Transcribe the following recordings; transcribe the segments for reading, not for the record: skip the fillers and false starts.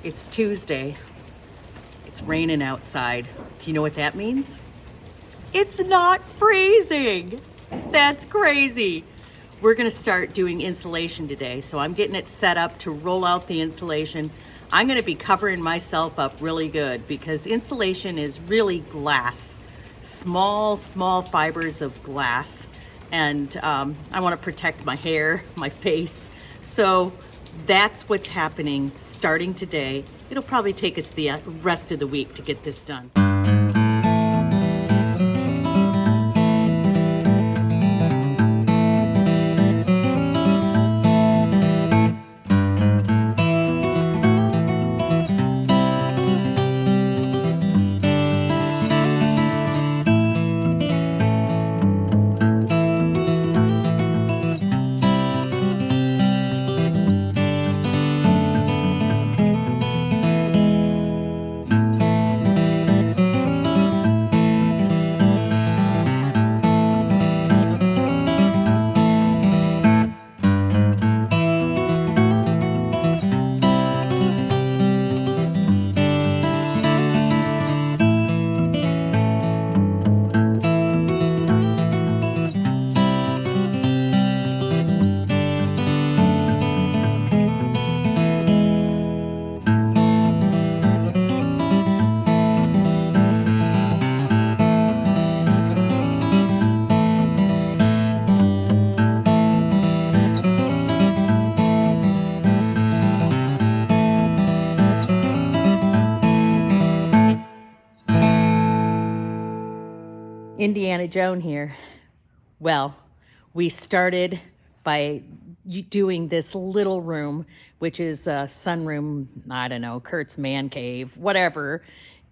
It's Tuesday. It's raining outside. Do you know what that means? It's not freezing. That's crazy. We're gonna start doing insulation today. So I'm getting it set up to roll out the insulation. I'm gonna be covering myself up really good because insulation is really glass, small fibers of glass. And I wanna protect my hair, my face. So that's what's happening starting today. It'll probably take us the rest of the week to get this done. Indiana Joan here. Well, we started by doing this little room, which is a sunroom, I don't know, Kurt's man cave, whatever.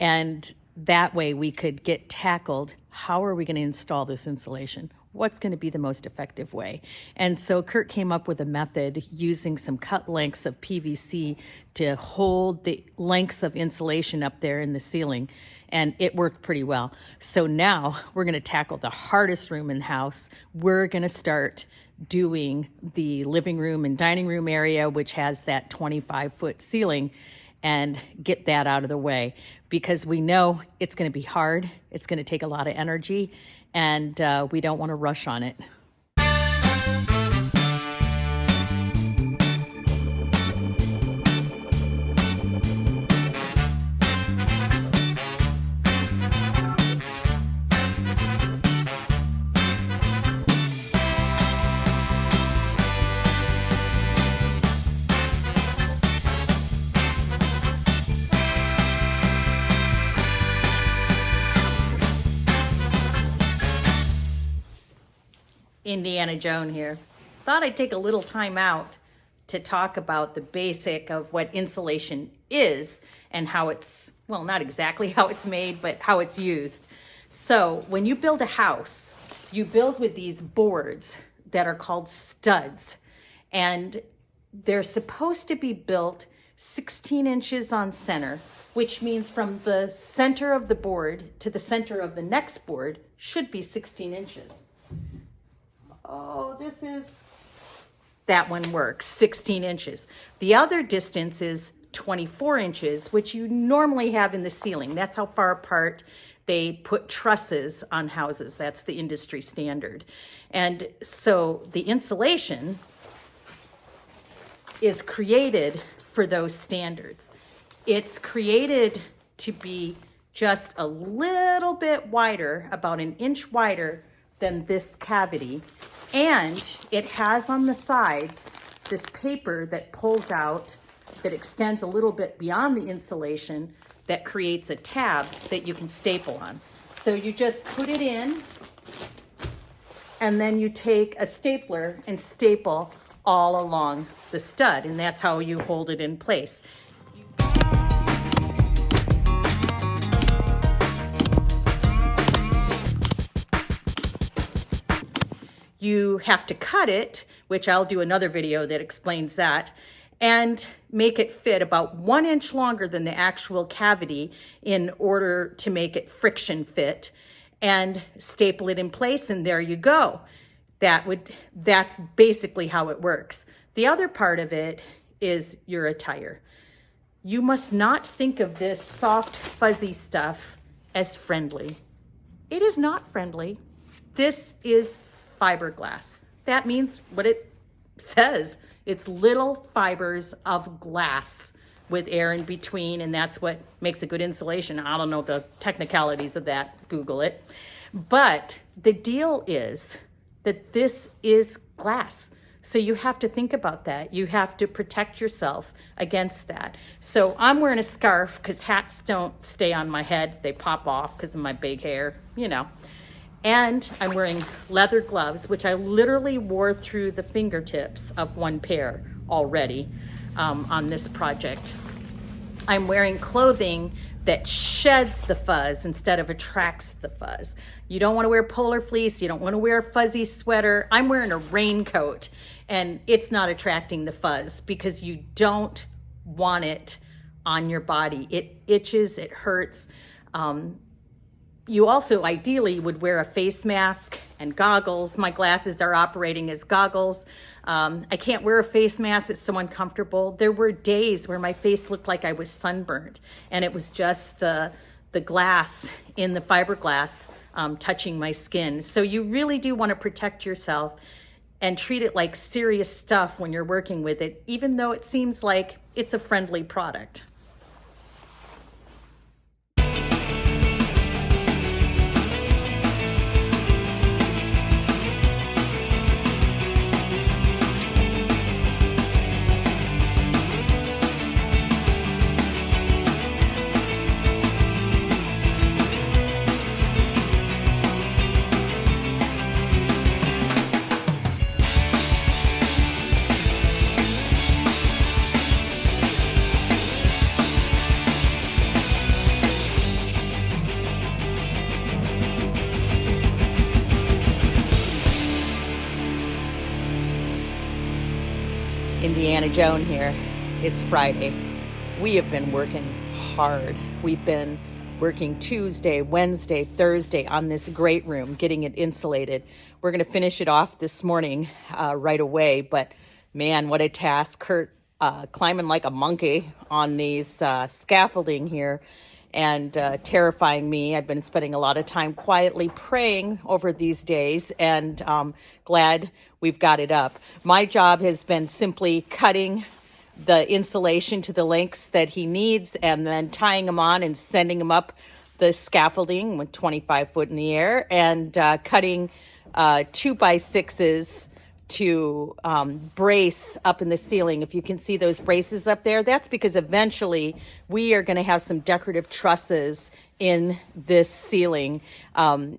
And that way we could get tackled. How are we going to install this insulation? What's going to be the most effective way? And so Kurt came up with a method using some cut lengths of PVC to hold the lengths of insulation up there in the ceiling. And it worked pretty well. So now we're going to tackle the hardest room in the house. We're going to start doing the living room and dining room area, which has that 25-foot ceiling, and get that out of the way because we know it's going to be hard. It's going to take a lot of energy, and we don't want to rush on it. Indiana Joan here. Thought I'd take a little time out to talk about the basic of what insulation is and how it's, well, not exactly how it's made, but how it's used. So when you build a house, you build with these boards that are called studs, and they're supposed to be built 16 inches on center, which means from the center of the board to the center of the next board should be 16 inches. Oh, that one works, 16 inches. The other distance is 24 inches, which you normally have in the ceiling. That's how far apart they put trusses on houses. That's the industry standard. And so the insulation is created for those standards. It's created to be just a little bit wider, about an inch wider than this cavity. And it has on the sides this paper that pulls out, that extends a little bit beyond the insulation, that creates a tab that you can staple on. So you just put it in, and then you take a stapler and staple all along the stud, and that's how you hold it in place. You have to cut it, which I'll do another video that explains that, and make it fit about 1 inch longer than the actual cavity in order to make it friction fit, and staple it in place, and there you go. That's basically how it works. The other part of it is your attire. You must not think of this soft, fuzzy stuff as friendly. It is not friendly. This is fiberglass. That means what it says. It's little fibers of glass with air in between, and that's what makes a good insulation. I don't know the technicalities of that. Google it. But the deal is that this is glass. So you have to think about that. You have to protect yourself against that. So I'm wearing a scarf because hats don't stay on my head. They pop off because of my big hair, you know. And I'm wearing leather gloves, which I literally wore through the fingertips of one pair already on this project. I'm wearing clothing that sheds the fuzz instead of attracts the fuzz. You don't want to wear polar fleece. You don't want to wear a fuzzy sweater. I'm wearing a raincoat, and it's not attracting the fuzz because you don't want it on your body. It itches, it hurts. You also ideally would wear a face mask and goggles. My glasses are operating as goggles. I can't wear a face mask. It's so uncomfortable. There were days where my face looked like I was sunburned, and it was just the glass in the fiberglass touching my skin. So you really do want to protect yourself and treat it like serious stuff when you're working with it, even though it seems like it's a friendly product. Indiana Joan here. It's Friday. We have been working hard. We've been working Tuesday, Wednesday, Thursday on this great room, getting it insulated. We're going to finish it off this morning right away, but man, what a task. Kurt climbing like a monkey on these scaffolding here and terrifying me. I've been spending a lot of time quietly praying over these days, and glad we've got it up. My job has been simply cutting the insulation to the lengths that he needs and then tying them on and sending them up the scaffolding with 25 foot in the air, and cutting 2x6s to brace up in the ceiling. If you can see those braces up there, that's because eventually we are going to have some decorative trusses in this ceiling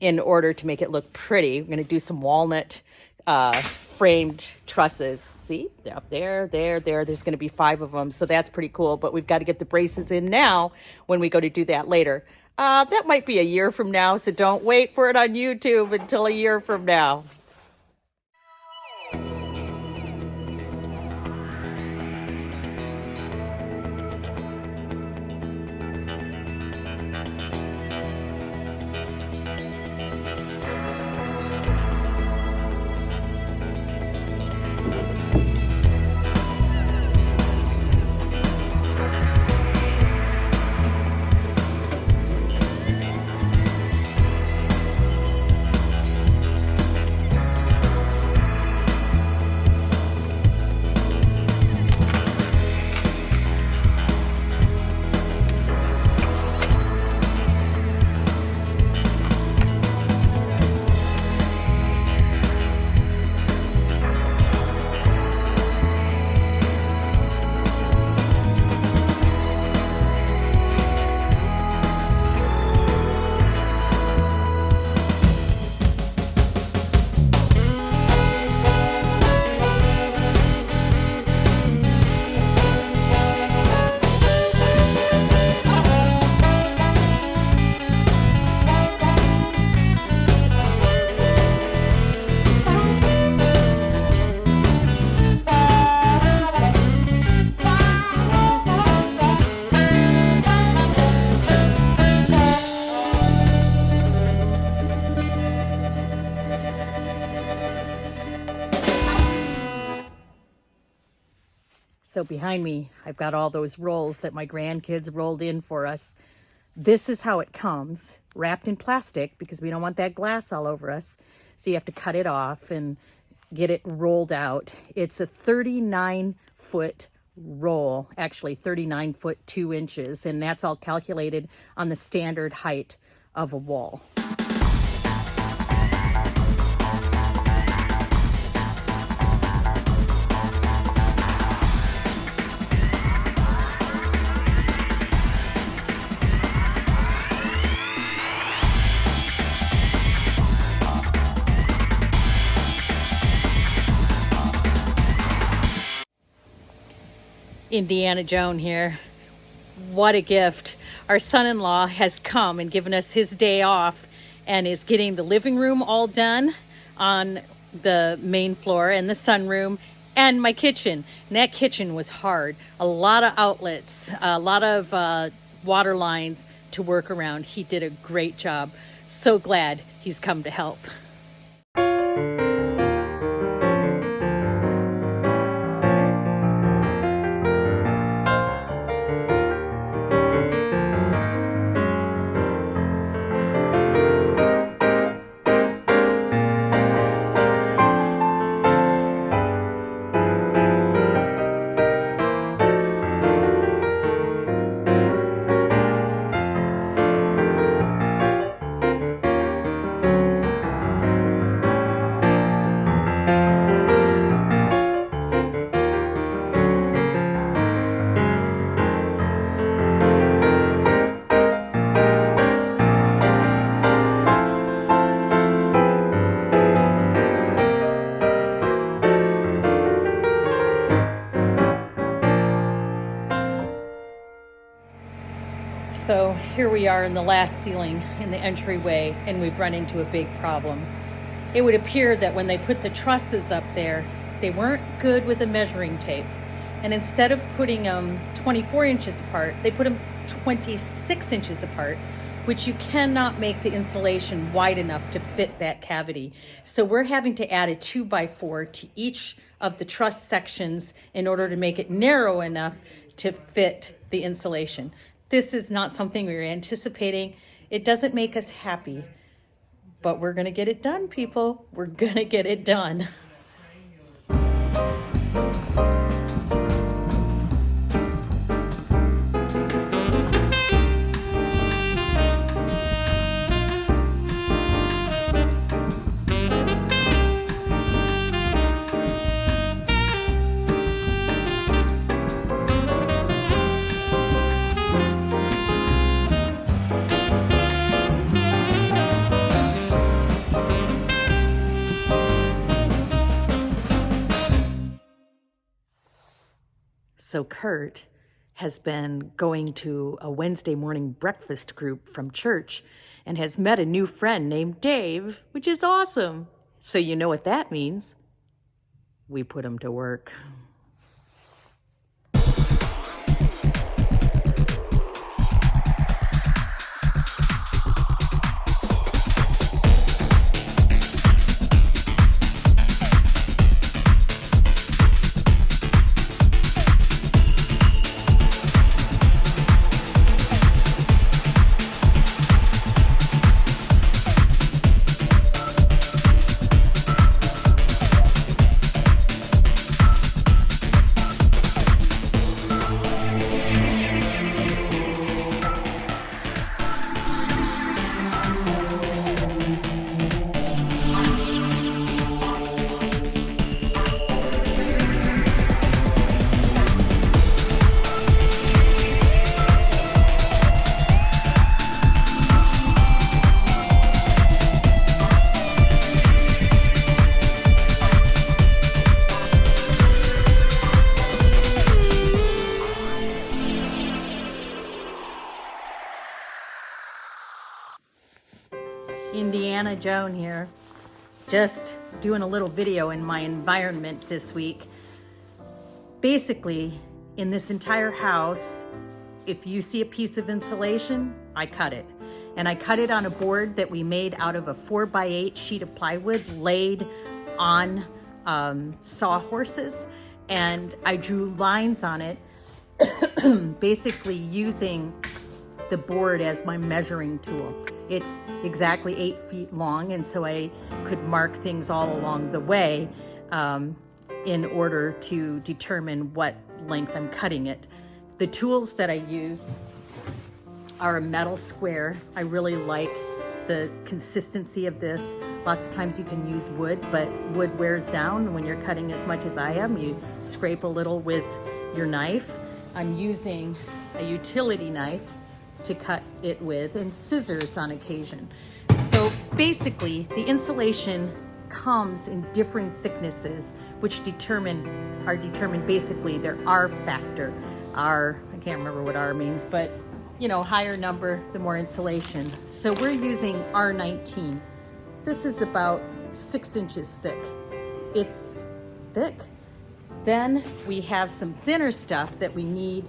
in order to make it look pretty. We're going to do some walnut framed trusses. See, they're up there. There's going to be 5 of them, so that's pretty cool. But we've got to get the braces in now when we go to do that later. That might be a year from now, so don't wait for it on YouTube until a year from now. So behind me, I've got all those rolls that my grandkids rolled in for us. This is how it comes, wrapped in plastic, because we don't want that glass all over us. So you have to cut it off and get it rolled out. It's a 39-foot roll, actually 39 foot 2 inches, and that's all calculated on the standard height of a wall. Indiana Joan here. What a gift. Our son-in-law has come and given us his day off and is getting the living room all done on the main floor and the sunroom and my kitchen. And that kitchen was hard. A lot of outlets, a lot of water lines to work around. He did a great job. So glad he's come to help. So here we are in the last ceiling in the entryway, and we've run into a big problem. It would appear that when they put the trusses up there, they weren't good with the measuring tape. And instead of putting them 24 inches apart, they put them 26 inches apart, which you cannot make the insulation wide enough to fit that cavity. So we're having to add a 2x4 to each of the truss sections in order to make it narrow enough to fit the insulation. This is not something we were anticipating. It doesn't make us happy, but we're gonna get it done, people. We're gonna get it done. So Kurt has been going to a Wednesday morning breakfast group from church and has met a new friend named Dave, which is awesome. So you know what that means. We put him to work. Indiana Joan here, just doing a little video in my environment this week. Basically, in this entire house, if you see a piece of insulation, I cut it. And I cut it on a board that we made out of a 4x8 sheet of plywood laid on sawhorses. and I drew lines on it, basically using the board as my measuring tool. It's exactly 8 feet long, and so I could mark things all along the way in order to determine what length I'm cutting it. The tools that I use are a metal square. I really like the consistency of this. Lots of times you can use wood, but wood wears down when you're cutting as much as I am. You scrape a little with your knife. I'm using a utility knife to cut it with, and scissors on occasion. So basically, the insulation comes in different thicknesses, which are determined basically their R factor. R, I can't remember what R means, but you know, higher number, the more insulation. So we're using R19. This is about 6 inches thick. It's thick. Then we have some thinner stuff that we need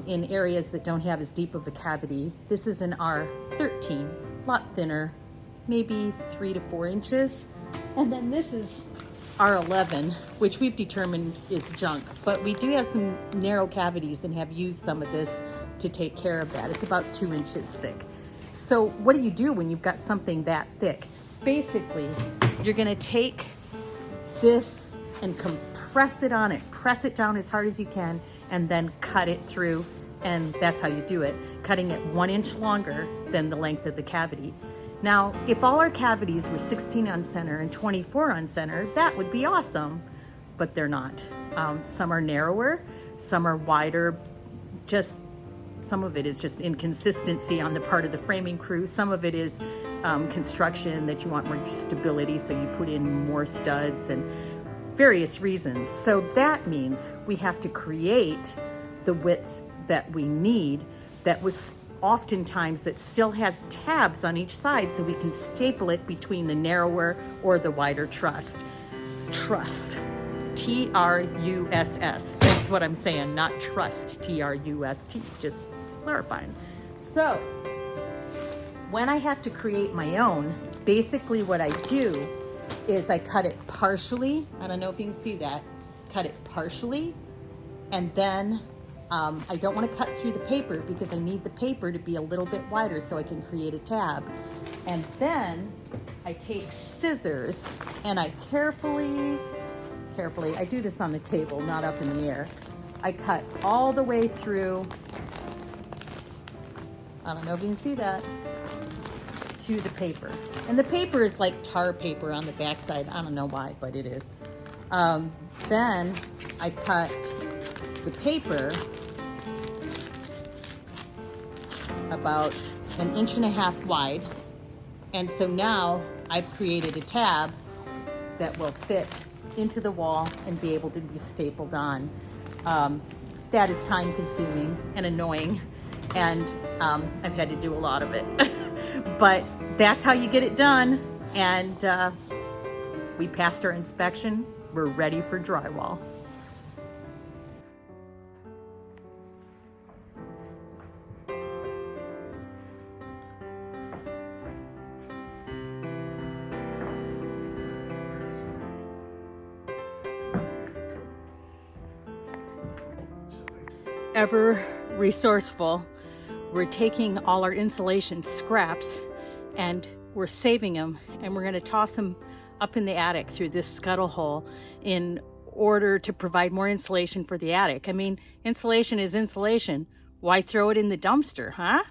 in areas that don't have as deep of a cavity. This is an R13, a lot thinner, maybe 3 to 4 inches. And then this is R11, which we've determined is junk, but we do have some narrow cavities and have used some of this to take care of that. It's about 2 inches thick. So what do you do when you've got something that thick? Basically, you're gonna take this and compress it on it, press it down as hard as you can, and then cut it through, and that's how you do it, cutting it 1 inch longer than the length of the cavity. Now, if all our cavities were 16 on center and 24 on center, that would be awesome, but they're not. Some are narrower, some are wider, some of it is just inconsistency on the part of the framing crew. Some of it is construction, that you want more stability, so you put in more studs and various reasons. So that means we have to create the width that we need, that was oftentimes that still has tabs on each side, so we can staple it between the narrower or the wider truss. T-R-U-S-S. That's what I'm saying, not trust, T-R-U-S-T, just clarifying. So when I have to create my own, basically what I do is I cut it partially. I don't know if you can see that. Cut it partially, and then I don't want to cut through the paper because I need the paper to be a little bit wider so I can create a tab. And then I take scissors and I carefully, I do this on the table, not up in the air. I cut all the way through, I don't know if you can see that, to the paper. And the paper is like tar paper on the backside. I don't know why, but it is. Then I cut the paper about 1.5 inches wide. And so now I've created a tab that will fit into the wall and be able to be stapled on. That is time consuming and annoying, and I've had to do a lot of it. But that's how you get it done. And we passed our inspection. We're ready for drywall. Ever resourceful, we're taking all our insulation scraps and we're saving them, and we're going to toss them up in the attic through this scuttle hole in order to provide more insulation for the attic. I mean, insulation is insulation. Why throw it in the dumpster, huh?